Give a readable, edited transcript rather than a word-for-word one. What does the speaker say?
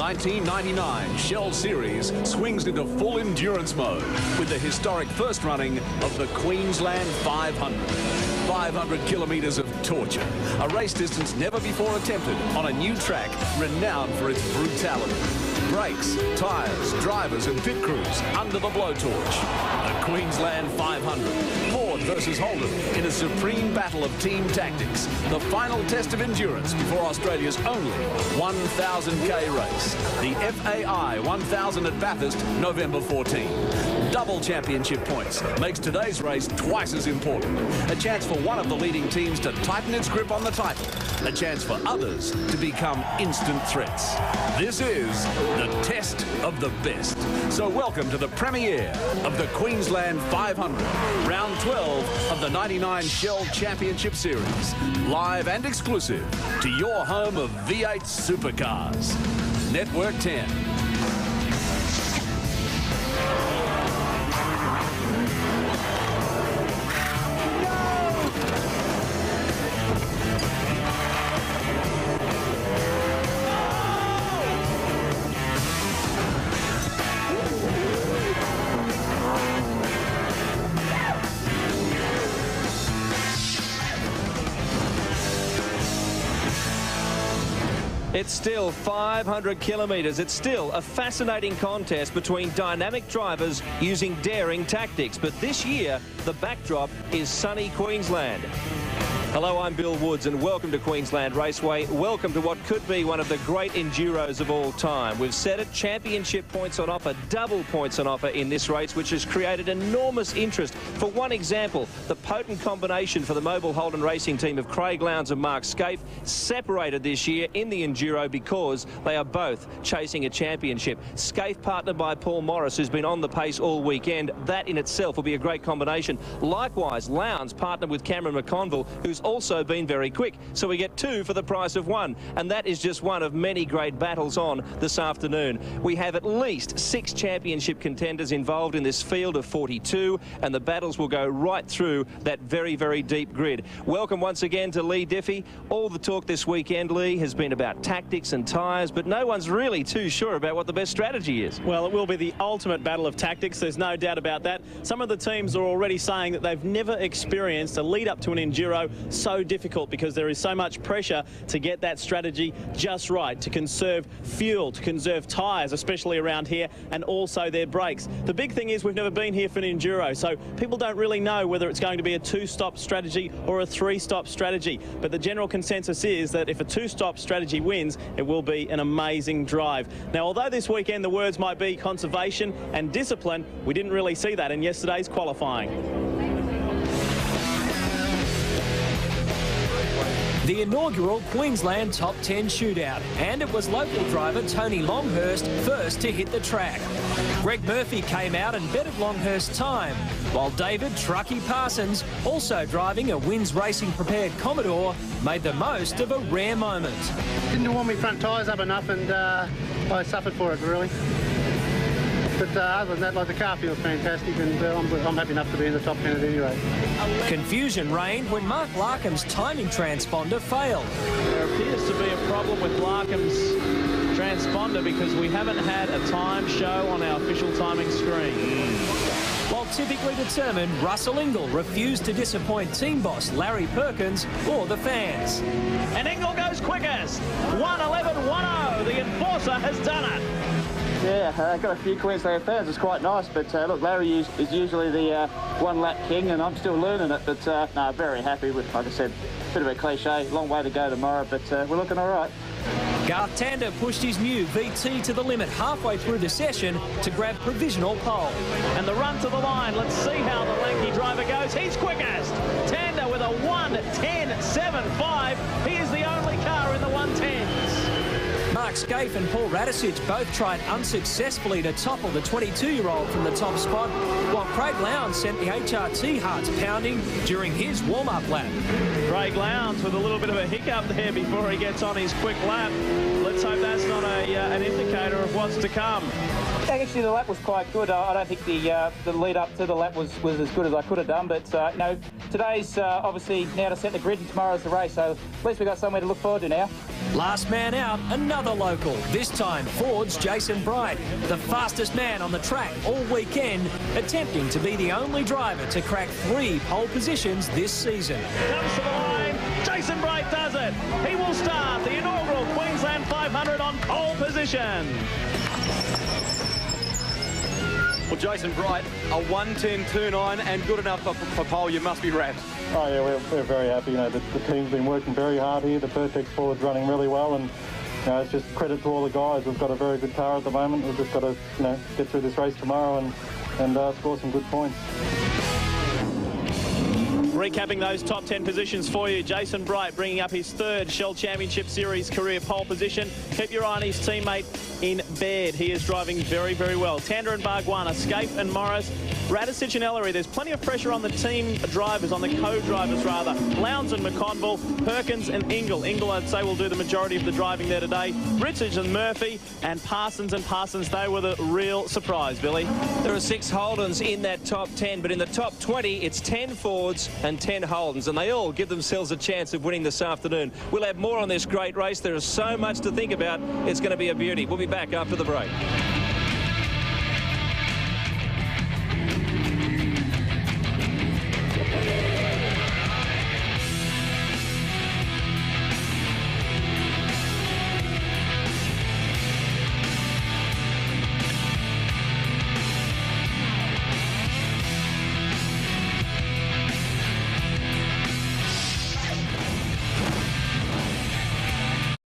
1999 Shell Series swings into full endurance mode with the historic first running of the Queensland 500. 500 kilometres of torture, a race distance never before attempted on a new track renowned for its brutality. Brakes, tyres, drivers and pit crews under the blowtorch. The Queensland 500. Ford versus Holden in a supreme battle of team tactics. The final test of endurance before Australia's only 1,000k race. The FAI 1000 at Bathurst, November 14. Double championship points makes today's race twice as important. A chance for one of the leading teams to tighten its grip on the title. A chance for others to become instant threats. This is the test of the best. So welcome to the premiere of the Queensland 500, round 12 of the 99 Shell Championship Series. Live and exclusive to your home of V8 Supercars. Network 10. It's still 500 kilometres. It's still a fascinating contest between dynamic drivers using daring tactics. But this year, the backdrop is sunny Queensland. Hello, I'm Bill Woods and welcome to Queensland Raceway. Welcome to what could be one of the great enduros of all time. We've set it, championship points on offer, double points on offer in this race, which has created enormous interest. For one example, the potent combination for the Mobile Holden racing team of Craig Lowndes and Mark Scaife separated this year in the enduro because they are both chasing a championship. Scaife partnered by Paul Morris, who's been on the pace all weekend. That in itself will be a great combination. Likewise, Lowndes partnered with Cameron McConville, who's also been very quick. So we get two for the price of one. And that is just one of many great battles on this afternoon. We have at least 6 championship contenders involved in this field of 42, and the battles will go right through that very, very deep grid. Welcome once again to Lee Diffie. All the talk this weekend, Lee, has been about tactics and tyres, but no one's really too sure about what the best strategy is. Well, it will be the ultimate battle of tactics. There's no doubt about that. Some of the teams are already saying that they've never experienced a lead up to an enduro so difficult because there is so much pressure to get that strategy just right, to conserve fuel, to conserve tyres, especially around here, and also their brakes. The big thing is we've never been here for an enduro, so people don't really know whether it's going to be a 2-stop strategy or a 3-stop strategy. But the general consensus is that if a 2-stop strategy wins, it will be an amazing drive. Now, although this weekend the words might be conservation and discipline, we didn't really see that in yesterday's qualifying. The inaugural Queensland Top 10 shootout, and it was local driver Tony Longhurst first to hit the track. Greg Murphy came out and betted Longhurst's time, while David Truckee Parsons, also driving a Wins Racing prepared Commodore, made the most of a rare moment. Didn't warm my front tyres up enough and I suffered for it really. But other than that, like, the car feels fantastic, and I'm happy enough to be in the top 10 at any rate. Confusion reigned when Mark Larkham's timing transponder failed. There appears to be a problem with Larkham's transponder because we haven't had a time show on our official timing screen. While typically determined, Russell Ingall refused to disappoint team boss Larry Perkins or the fans. And Ingall goes quickest. 1:11.10. The enforcer has done it. Yeah, I've got a few Queensland fans. It's quite nice, but look, Larry is usually the one-lap king, and I'm still learning it. But no, very happy with, like I said, a bit of a cliche, long way to go tomorrow, but we're looking all right. Garth Tander pushed his new VT to the limit halfway through the session to grab provisional pole. And the run to the line, let's see how the lanky driver goes. He's quickest. Tander with a 1:10.75. He is the only car in the 110s. Mark Scaife and Paul Radisich both tried unsuccessfully to topple the 22-year-old from the top spot, while Craig Lowndes sent the HRT hearts pounding during his warm-up lap. Craig Lowndes with a little bit of a hiccup there before he gets on his quick lap. Let's hope that's not an indicator of what's to come. Actually, the lap was quite good. I don't think the lead up to the lap was as good as I could have done, but you know, today's obviously now to set the grid and tomorrow's the race, so at least we've got somewhere to look forward to now. Last man out, another local. This time, Ford's Jason Bright, the fastest man on the track all weekend, attempting to be the only driver to crack 3 pole positions this season. Comes to the line. Jason Bright does it. He will start the inaugural Queensland 500 on pole position. Well, Jason Bright, a 1:10.29 and good enough for pole. You must be wrapped. Oh yeah, we're very happy. You know, the team's been working very hard here. The Vertex Ford's running really well, and you know, it's just credit to all the guys. We've got a very good car at the moment. We've just got to, you know, get through this race tomorrow and score some good points. Recapping those top 10 positions for you, Jason Bright bringing up his 3rd Shell Championship Series career pole position. Keep your eye on his teammate in Baird. He is driving very, very well. Tander and Bargwanna, Scape and Morris, Radicic and Ellery. There's plenty of pressure on the team drivers, on the co-drivers rather. Lowndes and McConville, Perkins and Ingle. Ingle, I'd say, will do the majority of the driving there today. Richards and Murphy and Parsons, they were the real surprise, Billy. There are 6 Holdens in that top 10, but in the top 20, it's 10 Fords and 10 Holdens, and they all give themselves a chance of winning this afternoon. We'll have more on this great race. There is so much to think about. It's going to be a beauty. We'll be back after the break.